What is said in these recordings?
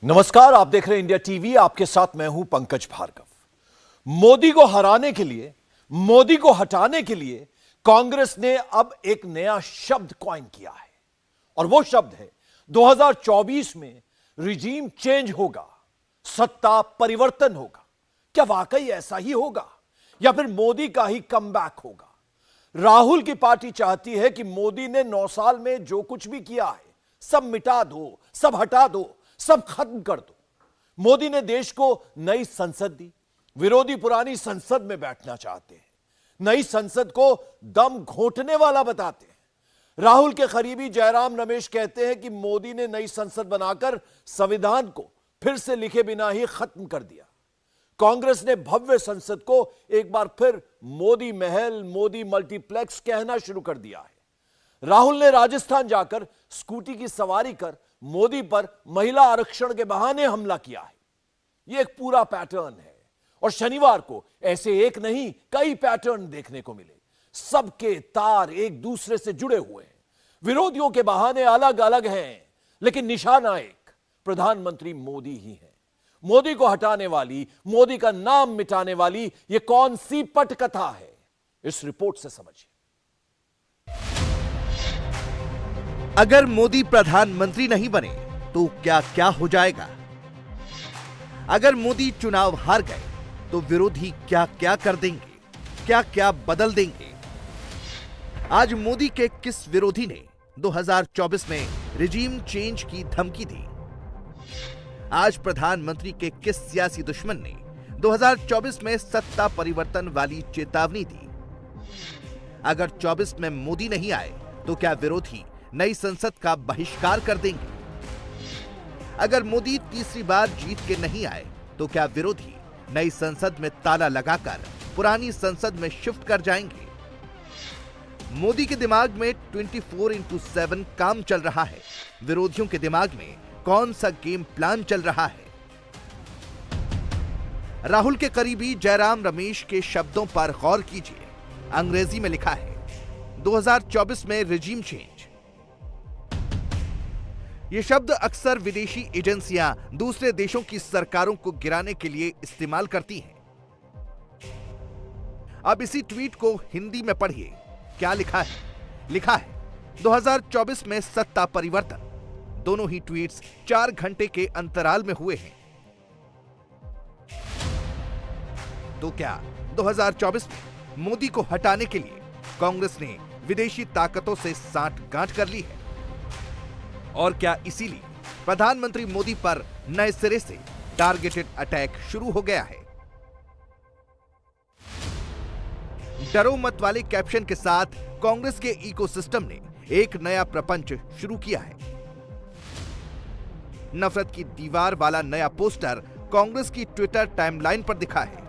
नमस्कार, आप देख रहे हैं इंडिया टीवी। आपके साथ मैं हूं पंकज भार्गव। मोदी को हराने के लिए, मोदी को हटाने के लिए कांग्रेस ने अब एक नया शब्द कॉइन किया है और वो शब्द है 2024 में रिजीम चेंज होगा, सत्ता परिवर्तन होगा। क्या वाकई ऐसा ही होगा या फिर मोदी का ही कमबैक होगा? राहुल की पार्टी चाहती है कि मोदी ने 9 साल में जो कुछ भी किया है सब मिटा दो, सब हटा दो, सब खत्म कर दो। मोदी ने देश को नई संसद दी, विरोधी पुरानी संसद में बैठना चाहते हैं, नई संसद को दम घोंटने वाला बताते हैं। राहुल के करीबी जयराम रमेश कहते हैं कि मोदी ने नई संसद बनाकर संविधान को फिर से लिखे बिना ही खत्म कर दिया। कांग्रेस ने भव्य संसद को एक बार फिर मोदी महल, मोदी मल्टीप्लेक्स कहना शुरू कर दिया है। राहुल ने राजस्थान जाकर स्कूटी की सवारी कर मोदी पर महिला आरक्षण के बहाने हमला किया है। यह एक पूरा पैटर्न है और शनिवार को ऐसे एक नहीं कई पैटर्न देखने को मिले। सबके तार एक दूसरे से जुड़े हुए हैं, विरोधियों के बहाने अलग अलग हैं, लेकिन निशाना एक, प्रधानमंत्री मोदी ही है। मोदी को हटाने वाली, मोदी का नाम मिटाने वाली यह कौन सी पटकथा है? इस रिपोर्ट से समझिए। अगर मोदी प्रधानमंत्री नहीं बने तो क्या क्या हो जाएगा? अगर मोदी चुनाव हार गए तो विरोधी क्या क्या कर देंगे, क्या क्या बदल देंगे? आज मोदी के किस विरोधी ने 2024 में रिजीम चेंज की धमकी दी? आज प्रधानमंत्री के किस सियासी दुश्मन ने 2024 में सत्ता परिवर्तन वाली चेतावनी दी? अगर 24 में मोदी नहीं आए तो क्या विरोधी नई संसद का बहिष्कार कर देंगे? अगर मोदी तीसरी बार जीत के नहीं आए तो क्या विरोधी नई संसद में ताला लगाकर पुरानी संसद में शिफ्ट कर जाएंगे? मोदी के दिमाग में 24/7 काम चल रहा है। विरोधियों के दिमाग में कौन सा गेम प्लान चल रहा है? राहुल के करीबी जयराम रमेश के शब्दों पर गौर कीजिए। अंग्रेजी में लिखा है 2024 में रिजीम चेंज। ये शब्द अक्सर विदेशी एजेंसियां दूसरे देशों की सरकारों को गिराने के लिए इस्तेमाल करती हैं। अब इसी ट्वीट को हिंदी में पढ़िए। क्या लिखा है? लिखा है 2024 में सत्ता परिवर्तन। दोनों ही ट्वीट्स 4 घंटे के अंतराल में हुए हैं। तो क्या 2024 में मोदी को हटाने के लिए कांग्रेस ने विदेशी ताकतों से सांठगांठ कर ली है? और क्या इसीलिए प्रधानमंत्री मोदी पर नए सिरे से टारगेटेड अटैक शुरू हो गया है? डरो मत वाले कैप्शन के साथ कांग्रेस के इकोसिस्टम ने एक नया प्रपंच शुरू किया है। नफरत की दीवार वाला नया पोस्टर कांग्रेस की ट्विटर टाइमलाइन पर दिखा है।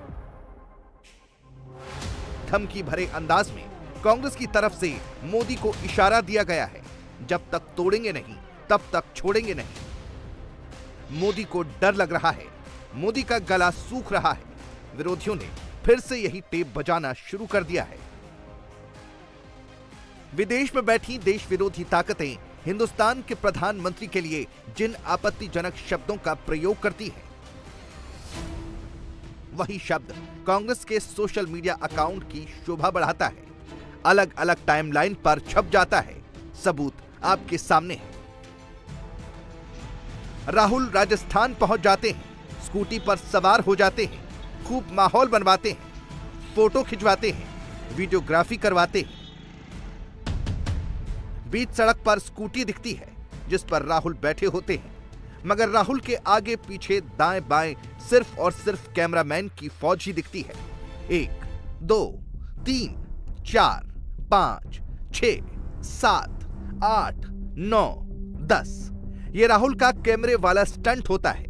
धमकी भरे अंदाज में कांग्रेस की तरफ से मोदी को इशारा दिया गया है, जब तक तोड़ेंगे नहीं तब तक छोड़ेंगे नहीं। मोदी को डर लग रहा है, मोदी का गला सूख रहा है। विरोधियों ने फिर से यही टेप बजाना शुरू कर दिया है। विदेश में बैठी देश विरोधी ताकतें हिंदुस्तान के प्रधानमंत्री के लिए जिन आपत्तिजनक शब्दों का प्रयोग करती हैं, वही शब्द कांग्रेस के सोशल मीडिया अकाउंट की शोभा बढ़ाता है, अलग अलग टाइमलाइन पर छप जाता है। सबूत आपके सामने है। राहुल राजस्थान पहुंच जाते हैं, स्कूटी पर सवार हो जाते हैं, खूब माहौल बनवाते हैं, फोटो खिंचवाते हैं, वीडियोग्राफी करवाते हैं। बीच सड़क पर स्कूटी दिखती है जिस पर राहुल बैठे होते हैं, मगर राहुल के आगे पीछे दाएं बाएं सिर्फ और सिर्फ कैमरामैन की फौज ही दिखती है। 1 2 3 4 5 6 7 8 9 10 ये राहुल का कैमरे वाला स्टंट होता है।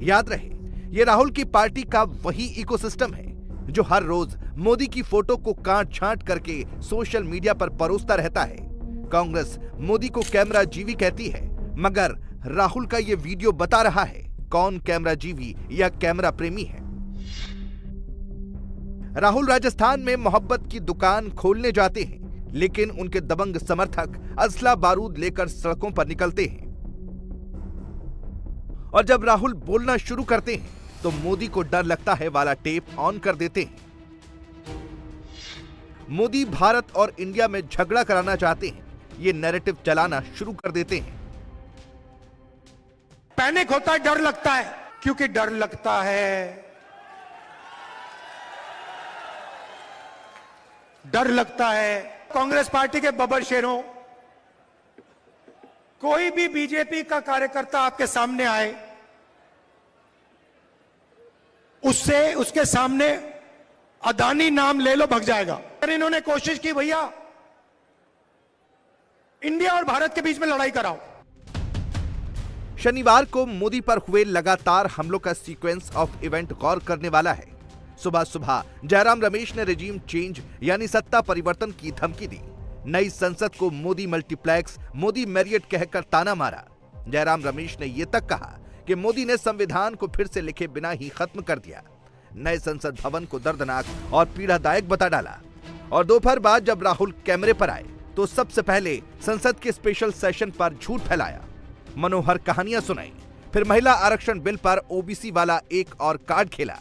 याद रहे, ये राहुल की पार्टी का वही इकोसिस्टम है जो हर रोज मोदी की फोटो को काट छांट करके सोशल मीडिया पर परोसता रहता है। कांग्रेस मोदी को कैमरा जीवी कहती है, मगर राहुल का ये वीडियो बता रहा है कौन कैमरा जीवी या कैमरा प्रेमी है। राहुल राजस्थान में मोहब्बत की दुकान खोलने जाते हैं, लेकिन उनके दबंग समर्थक असला बारूद लेकर सड़कों पर निकलते हैं। और जब राहुल बोलना शुरू करते हैं तो मोदी को डर लगता है वाला टेप ऑन कर देते हैं। मोदी भारत और इंडिया में झगड़ा कराना चाहते हैं, ये नैरेटिव चलाना शुरू कर देते हैं। पैनिक होता है, डर लगता है, क्योंकि डर लगता है, डर लगता है कांग्रेस पार्टी के बब्बर शेरों, कोई भी बीजेपी का कार्यकर्ता आपके सामने आए, उसके सामने अदानी नाम ले लो, भग जाएगा। अगर इन्होंने कोशिश की भैया इंडिया और भारत के बीच में लड़ाई कराओ। शनिवार को मोदी पर हुए लगातार हमलों का सीक्वेंस ऑफ इवेंट गौर करने वाला है। सुबह सुबह जयराम रमेश ने रेजिम चेंज यानी सत्ता परिवर्तन की धमकी दी। नई संसद को मोदी मल्टीप्लेक्स, मोदी मैरियट कहकर ताना मारा। जयराम रमेश ने यह तक कहा कि मोदी ने संविधान को फिर से लिखे बिना ही खत्म कर दिया। नए संसद भवन को दर्दनाक और पीड़ादायक बता डाला। और दोपहर बाद जब राहुल कैमरे पर आए तो सबसे पहले संसद के स्पेशल सेशन पर झूठ फैलाया, मनोहर कहानियां सुनाई, फिर महिला आरक्षण बिल पर ओबीसी वाला एक और कार्ड खेला,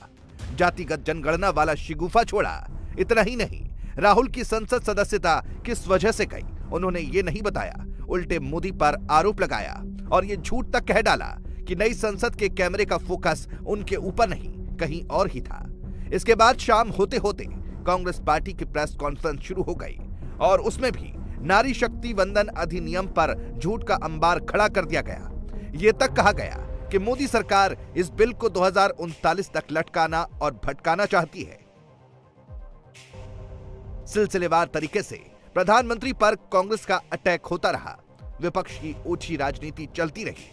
जातिगत जनगणना वाला शिगुफा छोड़ा। इतना ही नहीं, राहुल की संसद सदस्यता किस वजह से गई उन्होंने ये नहीं बताया, उल्टे मोदी पर आरोप लगाया और ये झूठ तक कह डाला कि नई संसद के कैमरे का फोकस उनके ऊपर नहीं कहीं और ही था। इसके बाद शाम होते होते कांग्रेस पार्टी की प्रेस कॉन्फ्रेंस शुरू हो गई और उसमें भी नारी शक्ति वंदन अधिनियम पर झूठ का अंबार खड़ा कर दिया गया। ये तक कहा गया कि मोदी सरकार इस बिल को 2039 तक लटकाना और भटकाना चाहती है। सिलसिलेवार तरीके से प्रधानमंत्री पर कांग्रेस का अटैक होता रहा, विपक्ष की ओछी राजनीति चलती रही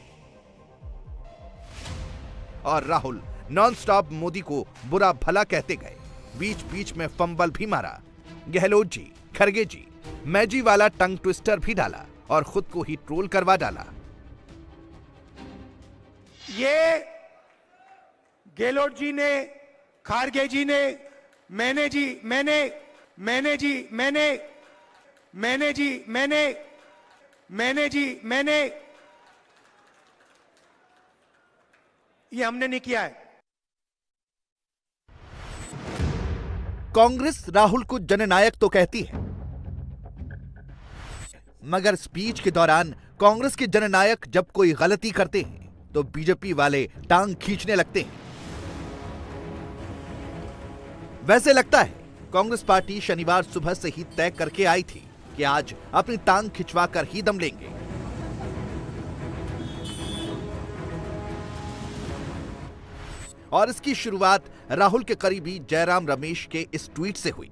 और राहुल नॉनस्टॉप मोदी को बुरा भला कहते गए। बीच बीच में फंबल भी मारा, गहलोत जी, खरगे जी, मैजी वाला टंग ट्विस्टर भी डाला और खुद को ही ट्रोल करवा डाला। ये गहलोत जी ने, खारगे जी ने, मैंने जी मैंने, मैंने जी मैंने, मैंने जी मैंने, मैंने जी मैंने, ये हमने नहीं किया है। कांग्रेस राहुल को जननायक तो कहती है, मगर स्पीच के दौरान कांग्रेस के जननायक जब कोई गलती करते हैं तो बीजेपी वाले टांग खींचने लगते हैं। वैसे लगता है कांग्रेस पार्टी शनिवार सुबह से ही तय करके आई थी कि आज अपनी टांग खिंचवा कर ही दम लेंगे। और इसकी शुरुआत राहुल के करीबी जयराम रमेश के इस ट्वीट से हुई।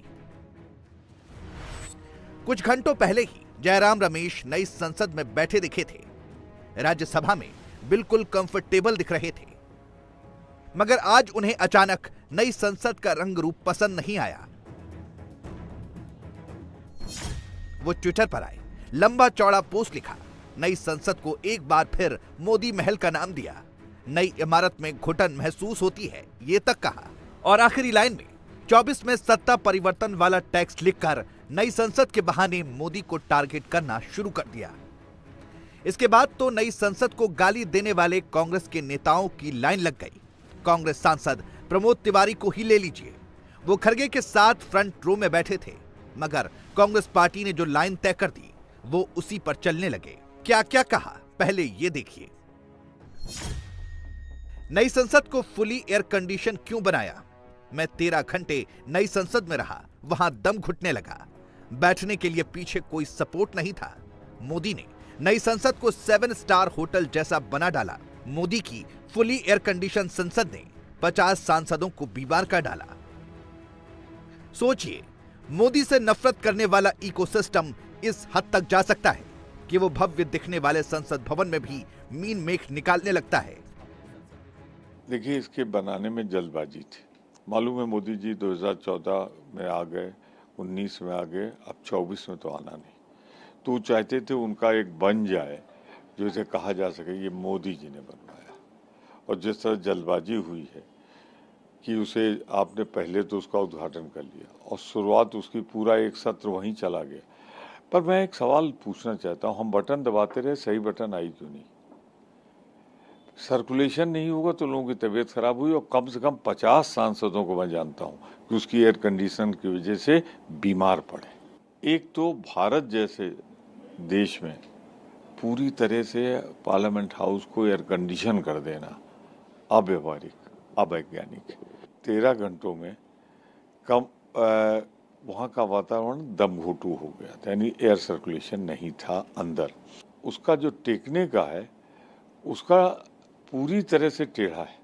कुछ घंटों पहले ही जयराम रमेश नई संसद में बैठे दिखे थे, राज्यसभा में बिल्कुल कंफर्टेबल दिख रहे थे, मगर आज उन्हें अचानक नई संसद का रंग रूप पसंद नहीं आया। वो ट्विटर पर आए, लंबा चौड़ा पोस्ट लिखा, नई संसद को एक बार फिर मोदी महल का नाम दिया, नई इमारत में घुटन महसूस होती है, ये तक कहा और आखिरी लाइन में 24 में सत्ता परिवर्तन वाला टेक्स्ट लिखकर नई संसद के बहाने मोदी को टारगेट करना शुरू कर दिया। इसके बाद तो नई संसद को गाली देने वाले कांग्रेस के नेताओं की लाइन लग गई। कांग्रेस सांसद प्रमोद तिवारी को ही ले लीजिए, वो खरगे के साथ फ्रंट रो में बैठे थे, मगर कांग्रेस पार्टी ने जो लाइन तय कर दी वो उसी पर चलने लगे। क्या क्या कहा पहले ये देखिए। नई संसद को फुली एयर कंडीशन क्यों बनाया? मैं 13 घंटे नई संसद में रहा, वहां दम घुटने लगा, बैठने के लिए पीछे कोई सपोर्ट नहीं था। मोदी ने नई संसद को 7 स्टार होटल जैसा बना डाला। मोदी की फुली एयर कंडीशन संसद ने 50 सांसदों को बीमार कर डाला। सोचिए, मोदी से नफरत करने वाला इकोसिस्टम इस हद तक जा सकता है कि वो भव्य दिखने वाले संसद भवन में भी मीन मेख निकालने लगता है। देखिए, इसके बनाने में जल्दबाजी थी। मालूम है मोदी जी 2014 में आ गए, 19 में आ गए, अब 24 में तो आना नहीं। तो चाहते थे उनका एक बन जाए जो इसे कहा जा सके ये मोदी जी ने बनवाया। और जिस तरह जल्दबाजी हुई है कि उसे आपने पहले तो उसका उद्घाटन कर लिया और शुरुआत उसकी पूरा एक सत्र वहीं चला गया। पर मैं एक सवाल पूछना चाहता हूँ, हम बटन दबाते रहे, सही बटन आई क्यों नहीं? सर्कुलेशन नहीं होगा तो लोगों की तबीयत खराब हुई, और कम से कम 50 सांसदों को मैं जानता हूं कि उसकी एयर कंडीशन की वजह से बीमार पड़े। एक तो भारत जैसे देश में पूरी तरह से पार्लियामेंट हाउस को एयर कंडीशन कर देना अव्यवहारिक, अवैज्ञानिक। 13 घंटों में कम वहाँ का वातावरण दमघोटू हो गया था, यानी एयर सर्कुलेशन नहीं था अंदर। उसका जो टेकने का है उसका पूरी तरह से टेढ़ा है,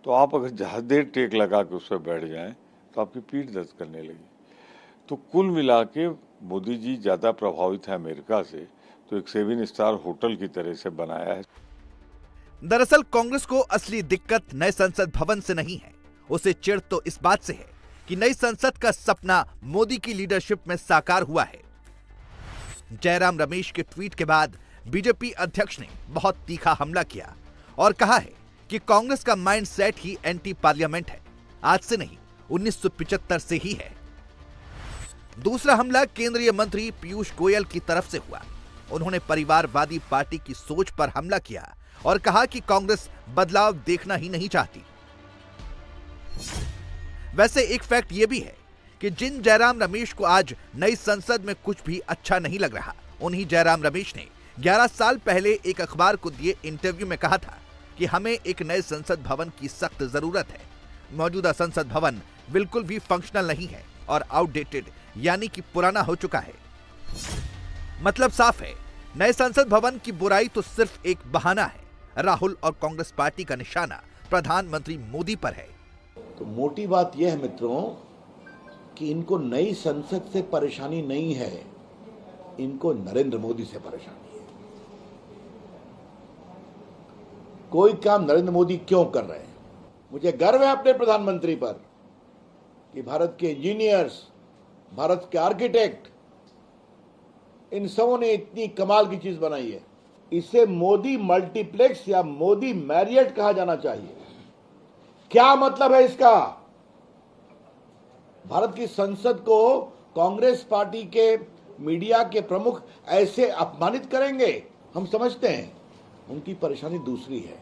तो आप अगर ज़्यादा देर टेक लगा के उस पर बैठ जाएं तो आपकी पीठ दर्द करने लगी। तो कुल मिला के मोदी जी ज़्यादा प्रभावित है अमेरिका से, तो एक 7 स्टार होटल की तरह से बनाया है। दरअसल कांग्रेस को असली दिक्कत नए संसद भवन से नहीं है, उसे चिढ़ तो इस बात से है कि नई संसद का सपना मोदी की लीडरशिप में साकार हुआ है। जयराम रमेश के ट्वीट के बाद बीजेपी अध्यक्ष ने बहुत तीखा हमला किया और कहा है कि कांग्रेस का माइंड सेट ही एंटी पार्लियामेंट है, आज से नहीं 1975 से ही है। दूसरा हमला केंद्रीय मंत्री पीयूष गोयल की तरफ से हुआ। उन्होंने परिवारवादी पार्टी की सोच पर हमला किया और कहा कि कांग्रेस बदलाव देखना ही नहीं चाहती। वैसे एक फैक्ट यह भी है कि जिन जयराम रमेश को आज नई संसद में कुछ भी अच्छा नहीं लग रहा, उन्हीं जयराम रमेश ने 11 साल पहले एक अखबार को दिए इंटरव्यू में कहा था कि हमें एक नए संसद भवन की सख्त जरूरत है। मौजूदा संसद भवन बिल्कुल भी फंक्शनल नहीं है और आउटडेटेड यानी कि पुराना हो चुका है। मतलब साफ है, नए संसद भवन की बुराई तो सिर्फ एक बहाना है। राहुल और कांग्रेस पार्टी का निशाना प्रधानमंत्री मोदी पर है। तो मोटी बात यह है मित्रों कि इनको नई संसद से परेशानी नहीं है, इनको नरेंद्र मोदी से परेशानी है। कोई काम नरेंद्र मोदी क्यों कर रहे हैं? मुझे गर्व है अपने प्रधानमंत्री पर कि भारत के इंजीनियर्स, भारत के आर्किटेक्ट, इन सबों ने इतनी कमाल की चीज बनाई है। इसे मोदी मल्टीप्लेक्स या मोदी मैरियट कहा जाना चाहिए। क्या मतलब है इसका? भारत की संसद को कांग्रेस पार्टी के मीडिया के प्रमुख ऐसे अपमानित करेंगे? हम समझते हैं उनकी परेशानी दूसरी है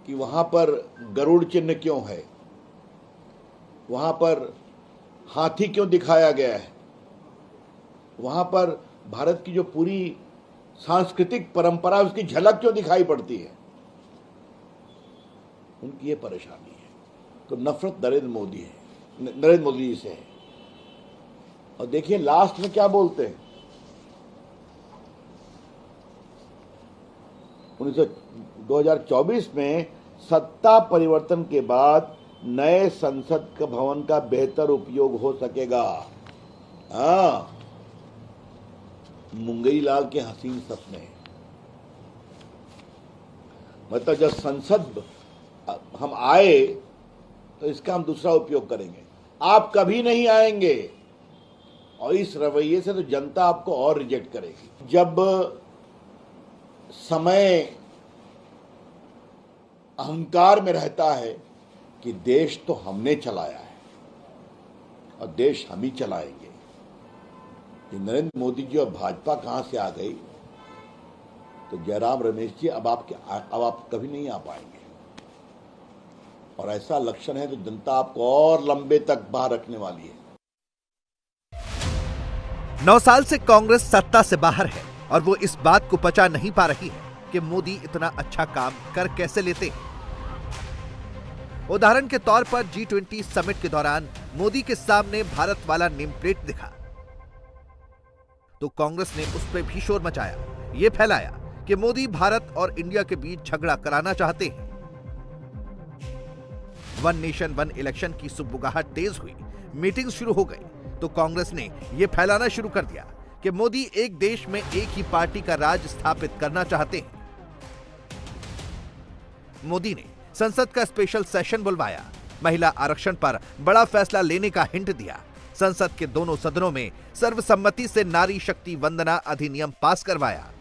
कि वहां पर गरुड़ चिन्ह क्यों है, वहां पर हाथी क्यों दिखाया गया है, वहां पर भारत की जो पूरी सांस्कृतिक परंपरा उसकी झलक क्यों दिखाई पड़ती है। उनकी ये परेशानी है। तो नफरत नरेंद्र मोदी जी से है। और देखिए लास्ट में क्या बोलते हैं, 2024 में सत्ता परिवर्तन के बाद नए संसद का भवन का बेहतर उपयोग हो सकेगा। हाँ, मुंगई लाल के हसीन सपने। मतलब जब संसद हम आए तो इसका हम दूसरा उपयोग करेंगे। आप कभी नहीं आएंगे और इस रवैये से तो जनता आपको और रिजेक्ट करेगी। जब समय अहंकार में रहता है कि देश तो हमने चलाया है और देश हम ही चलाएंगे, ये नरेंद्र मोदी जी और भाजपा कहां से आ गई, तो जयराम रमेश जी अब आप कभी नहीं आ पाएंगे। और ऐसा लक्षण है तो जनता आपको और लंबे तक बाहर रखने वाली है। 9 साल से कांग्रेस सत्ता से बाहर है और वो इस बात को पचा नहीं पा रही है कि मोदी इतना अच्छा काम कर कैसे लेते हैं। उदाहरण के तौर पर G20 समिट के दौरान मोदी के सामने भारत वाला नेम प्लेट दिखा तो कांग्रेस ने उस पर भी शोर मचाया, ये फैलाया कि मोदी भारत और इंडिया के बीच झगड़ा कराना चाहते हैं। वन नेशन वन इलेक्शन की सुबुगाहट तेज हुई, मीटिंग शुरू हो गई तो कांग्रेस ने यह फैलाना शुरू कर दिया कि मोदी एक देश में एक ही पार्टी का राज स्थापित करना चाहते हैं। मोदी ने संसद का स्पेशल सेशन बुलवाया, महिला आरक्षण पर बड़ा फैसला लेने का हिंट दिया, संसद के दोनों सदनों में सर्वसम्मति से नारी शक्ति वंदना अधिनियम पास करवाया।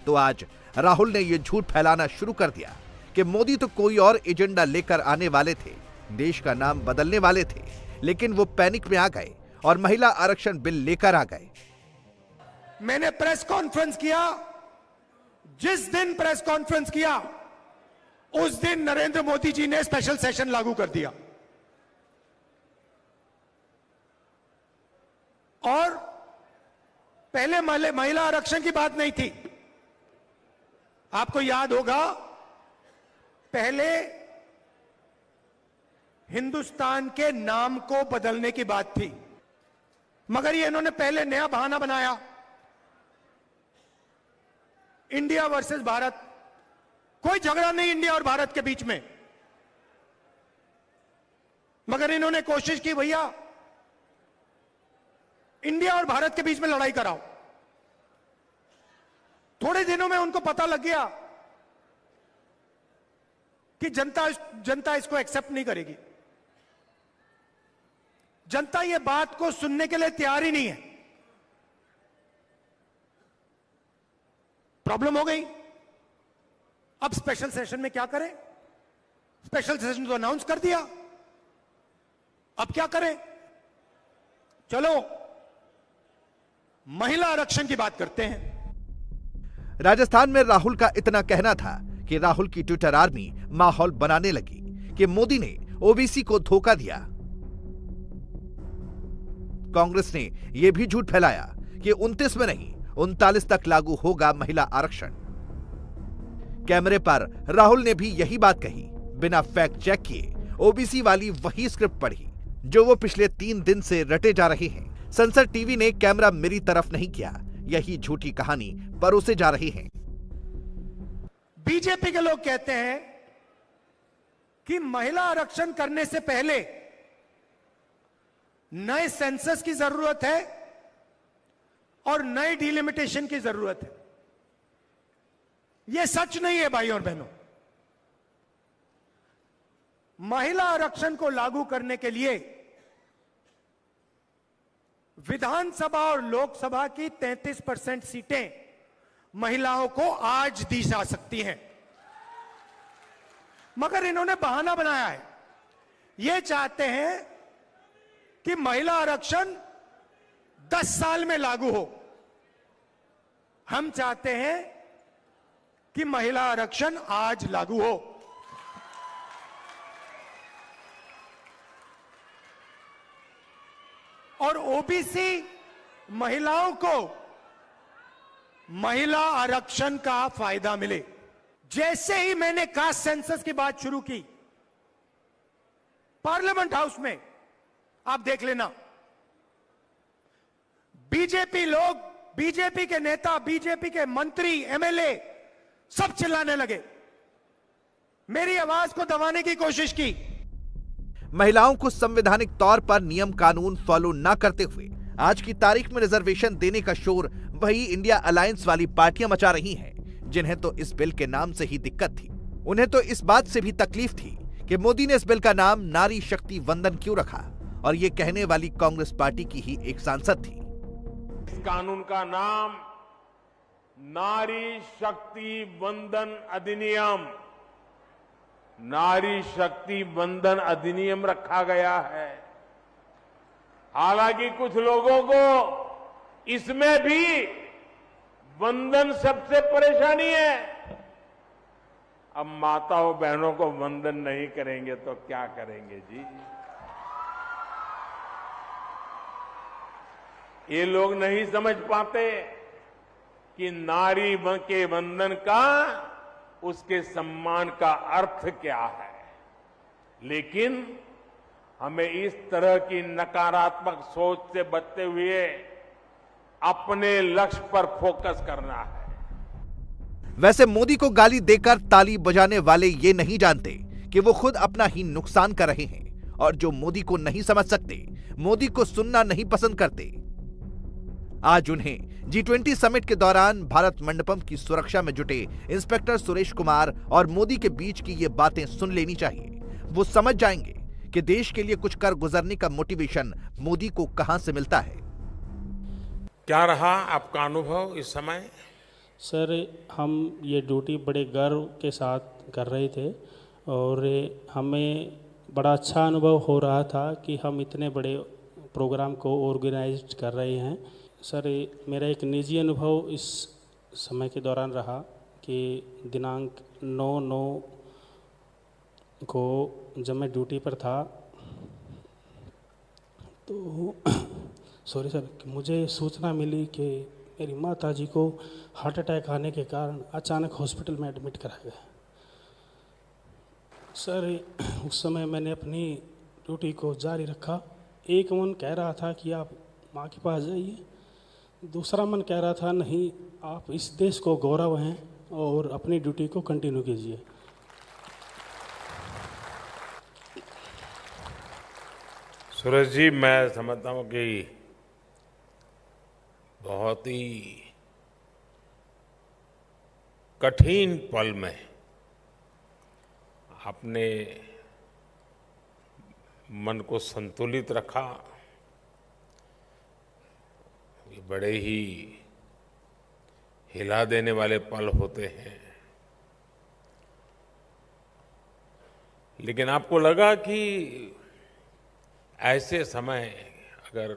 तो आज राहुल ने यह झूठ फैलाना शुरू कर दिया कि मोदी तो कोई और एजेंडा लेकर आने वाले थे, देश का नाम बदलने वाले थे, लेकिन वो पैनिक में आ गए और महिला आरक्षण बिल लेकर आ गए। मैंने प्रेस कॉन्फ्रेंस किया जिस दिन प्रेस कॉन्फ्रेंस किया उस दिन नरेंद्र मोदी जी ने स्पेशल सेशन लागू कर दिया और पहले महिला आरक्षण की बात नहीं थी। आपको याद होगा, पहले हिंदुस्तान के नाम को बदलने की बात थी, मगर ये इन्होंने पहले नया बहाना बनाया, इंडिया वर्सेस भारत। कोई झगड़ा नहीं इंडिया और भारत के बीच में, मगर इन्होंने कोशिश की भैया इंडिया और भारत के बीच में लड़ाई कराओ। थोड़े दिनों में उनको पता लग गया कि जनता इसको एक्सेप्ट नहीं करेगी। जनता ये बात को सुनने के लिए तैयार ही नहीं है। प्रॉब्लम हो गई। अब स्पेशल सेशन में क्या करें? स्पेशल सेशन तो अनाउंस कर दिया, अब क्या करें? चलो महिला आरक्षण की बात करते हैं। राजस्थान में राहुल का इतना कहना था कि राहुल की ट्विटर आर्मी माहौल बनाने लगी कि मोदी ने ओबीसी को धोखा दिया। कांग्रेस ने यह भी झूठ फैलाया कि 29 में नहीं 39 तक लागू होगा महिला आरक्षण। कैमरे पर राहुल ने भी यही बात कही, बिना फैक्ट चेक किए ओबीसी वाली वही स्क्रिप्ट पढ़ी जो वो पिछले 3 दिन से रटे जा रहे हैं। संसद टीवी ने कैमरा मेरी तरफ नहीं किया, यही झूठी कहानी परोसे जा रही है। बीजेपी के लोग कहते हैं कि महिला आरक्षण करने से पहले नए सेंसस की जरूरत है और नए डिलिमिटेशन की जरूरत है। यह सच नहीं है भाई और बहनों। महिला आरक्षण को लागू करने के लिए विधानसभा और लोकसभा की 33% सीटें महिलाओं को आज दी जा सकती हैं, मगर इन्होंने बहाना बनाया है। ये चाहते हैं कि महिला आरक्षण 10 साल में लागू हो। हम चाहते हैं कि महिला आरक्षण आज लागू हो। और ओबीसी महिलाओं को महिला आरक्षण का फायदा मिले। जैसे ही मैंने कास्ट सेंसस की बात शुरू की पार्लियामेंट हाउस में, आप देख लेना, बीजेपी लोग, बीजेपी के नेता, बीजेपी के मंत्री, एमएलए सब चिल्लाने लगे, मेरी आवाज को दबाने की कोशिश की। महिलाओं को संवैधानिक तौर पर नियम कानून फॉलो न करते हुए आज की तारीख में रिजर्वेशन देने का शोर वही इंडिया अलायंस वाली पार्टियां मचा रही हैं, जिन्हें तो इस बिल के नाम से ही दिक्कत थी। उन्हें तो इस बात से भी तकलीफ थी कि मोदी ने इस बिल का नाम नारी शक्ति वंदन क्यों रखा, और ये कहने वाली कांग्रेस पार्टी की ही एक सांसद थी। इस कानून का नाम नारी शक्ति वंदन अधिनियम, नारी शक्ति वंदन अधिनियम रखा गया है। हालांकि कुछ लोगों को इसमें भी वंदन सबसे परेशानी है। अब माताओं बहनों को वंदन नहीं करेंगे तो क्या करेंगे जी? ये लोग नहीं समझ पाते कि नारी के वंदन का, उसके सम्मान का अर्थ क्या है। लेकिन हमें इस तरह की नकारात्मक सोच से बचते हुए अपने लक्ष्य पर फोकस करना है। वैसे मोदी को गाली देकर ताली बजाने वाले ये नहीं जानते कि वो खुद अपना ही नुकसान कर रहे हैं, और जो मोदी को नहीं समझ सकते, मोदी को सुनना नहीं पसंद करते, आज उन्हें G20 समिट के दौरान भारत मंडपम की सुरक्षा में जुटे इंस्पेक्टर सुरेश कुमार और मोदी के बीच की ये बातें सुन लेनी चाहिए। वो समझ जाएंगे कि देश के लिए कुछ कर गुजरने का मोटिवेशन मोदी को कहां से मिलता है। क्या रहा आपका अनुभव इस समय? सर, हम ये ड्यूटी बड़े गर्व के साथ कर रहे थे और हमें बड़ा अच्छा अनुभव हो रहा था कि हम इतने बड़े प्रोग्राम को ऑर्गेनाइज कर रहे हैं। सर, मेरा एक निजी अनुभव इस समय के दौरान रहा कि दिनांक 9/9 को जब मैं ड्यूटी पर था तो सॉरी सर, मुझे सूचना मिली कि मेरी माताजी को हार्ट अटैक आने के कारण अचानक हॉस्पिटल में एडमिट कराया गया। सर उस समय मैंने अपनी ड्यूटी को जारी रखा। एक मन कह रहा था कि आप माँ के पास जाइए, दूसरा मन कह रहा था नहीं, आप इस देश को गौरव हैं और अपनी ड्यूटी को कंटिन्यू कीजिए। सूरज जी, मैं समझता हूँ कि बहुत ही कठिन पल में आपने मन को संतुलित रखा। ये बड़े ही हिला देने वाले पल होते हैं, लेकिन आपको लगा कि ऐसे समय अगर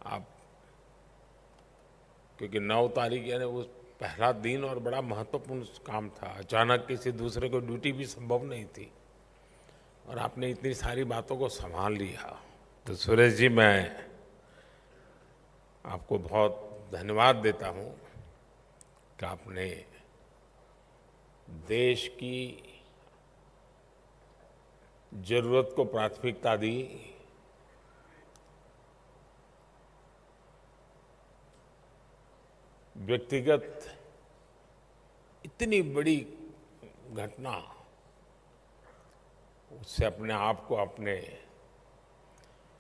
आप, क्योंकि 9 तारीख यानी वो पहला दिन और बड़ा महत्वपूर्ण काम था, अचानक किसी दूसरे को ड्यूटी भी संभव नहीं थी और आपने इतनी सारी बातों को संभाल लिया। तो सुरेश जी, मैं आपको बहुत धन्यवाद देता हूं कि आपने देश की जरूरत को प्राथमिकता दी, व्यक्तिगत इतनी बड़ी घटना, उससे अपने आप को अपने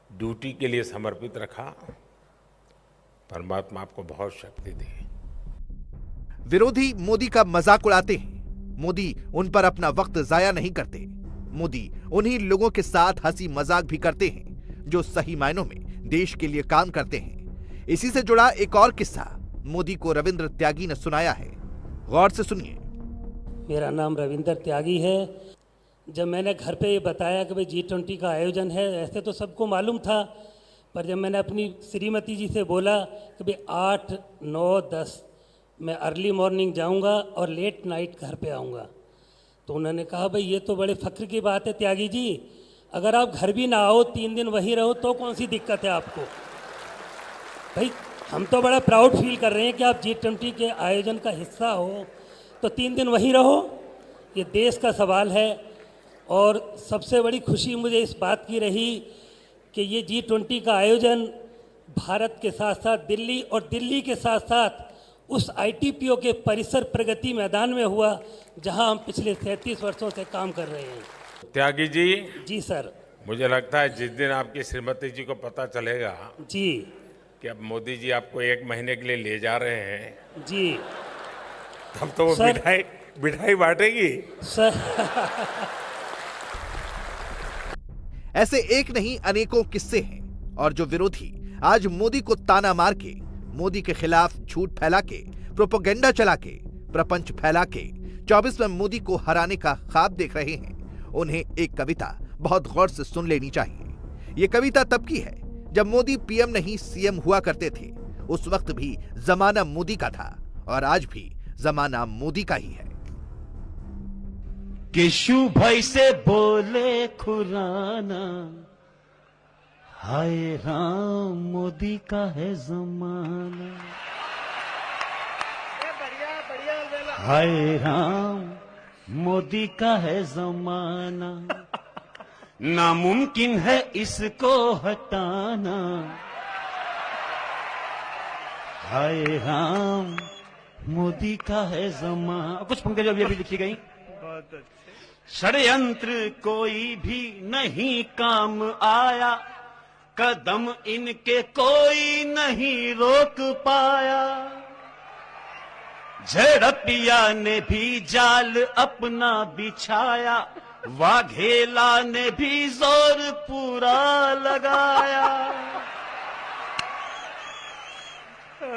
ड्यूटी के लिए समर्पित रखा। परमात्मा आपको बहुत शक्ति दे। विरोधी मोदी का मजाक उड़ाते हैं। मोदी उन पर अपना वक्त जाया नहीं करते। मोदी उन्हीं लोगों के साथ हंसी मजाक भी करते हैं जो सही मायनों में देश के लिए काम करते हैं। इसी से जुड़ा एक और किस्सा मोदी को रविंद्र त्यागी ने सुनाया है, गौर से सुनिए। मेरा नाम रविंद्र त्यागी है। जब मैंने घर पे ये बताया कि भाई G20 का आयोजन है, ऐसे तो सबको मालूम था, पर जब मैंने अपनी श्रीमती जी से बोला कि भाई 8, 9, 10 मैं अर्ली मॉर्निंग जाऊंगा और लेट नाइट घर पे आऊंगा, तो उन्होंने कहा भाई ये तो बड़े फ़ख्र की बात है त्यागी जी, अगर आप घर भी ना आओ, 3 दिन वहीं रहो तो कौन सी दिक्कत है आपको। भाई हम तो बड़ा प्राउड फील कर रहे हैं कि आप G20 के आयोजन का हिस्सा हो, तो 3 दिन वहीं रहो, ये देश का सवाल है। और सबसे बड़ी खुशी मुझे इस बात की रही कि ये G20 का आयोजन भारत के साथ साथ दिल्ली और दिल्ली के साथ साथ उस ITPO के परिसर प्रगति मैदान में हुआ, जहां हम पिछले 33 वर्षों से काम कर रहे हैं। त्यागी जी सर, मुझे लगता है जिस दिन आपकी श्रीमती जी को पता चलेगा जी कि अब मोदी जी आपको 1 महीने के लिए ले जा रहे हैं जी, तब तो वो मिठाई बांटेगी सर। ऐसे एक नहीं अनेकों किस्से हैं और जो विरोधी आज मोदी को ताना मार के, मोदी के खिलाफ झूठ फैला के, प्रोपेगेंडा चला के, प्रपंच फैला के 24 में मोदी को हराने का ख्वाब देख रहे हैं, उन्हें एक कविता बहुत गौर से सुन लेनी चाहिए। ये कविता तब की है जब मोदी पीएम नहीं सीएम हुआ करते थे। उस वक्त भी जमाना मोदी का था और आज भी जमाना मोदी का ही है। केशु भाई से बोले खुराना, हाय राम मोदी का है जमाना, हाय राम मोदी का है जमाना, नामुमकिन है इसको हटाना, हाय राम मोदी का है जमाना। कुछ पंक्ति जो अभी लिखी गई। षड्यंत्र कोई भी नहीं काम आया, कदम इनके कोई नहीं रोक पाया, झड़पिया ने भी जाल अपना बिछाया, वाघेला ने भी जोर पूरा लगाया,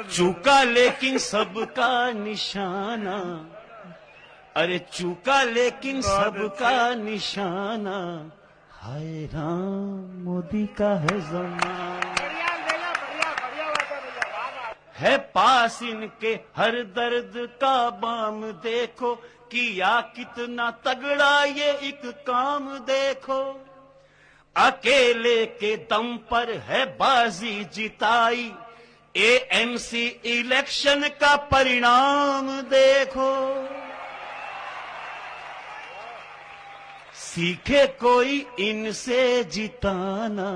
चूका लेकिन सबका निशाना, अरे चूका लेकिन सबका निशाना, हाय राम मोदी का है जमाना। है पास इनके, हर दर्द का बाम देखो, किया कितना तगड़ा ये एक काम देखो। अकेले के दम पर है बाजी जिताई, एएनसी इलेक्शन का परिणाम देखो। सीखे कोई इनसे जिताना,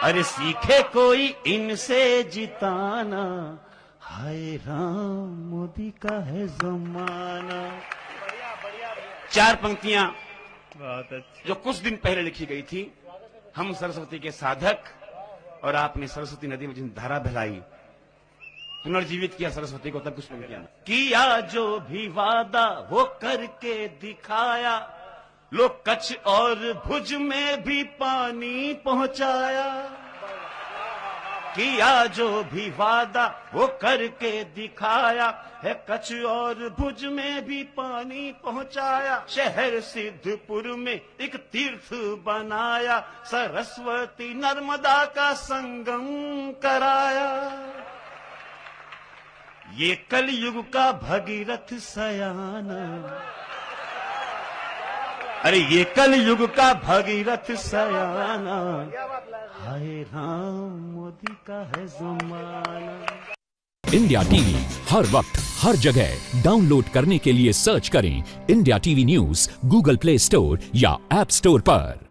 अरे सीखे कोई इनसे जिताना, हाय राम मोदी का है जमाना। 4 पंक्तियां जो कुछ दिन पहले लिखी गई थी। हम सरस्वती के साधक, और आपने सरस्वती नदी में जिन धारा बहलाई, पुनर्जीवित किया सरस्वती को, तब कुछ किया जो भी वादा वो करके दिखाया, लोग कच्छ और भुज में भी पानी पहुंचाया। किया जो भी वादा वो करके दिखाया है, कच्छ और भुज में भी पानी पहुंचाया। शहर सिद्धपुर में एक तीर्थ बनाया, सरस्वती नर्मदा का संगम कराया। ये कलयुग का भगीरथ सयाना, अरे ये कलयुग का भगीरथ सयाना, हाय राम मोदी का है जमाना। इंडिया टीवी हर वक्त हर जगह डाउनलोड करने के लिए सर्च करें India TV news Google play store या ऐप स्टोर पर।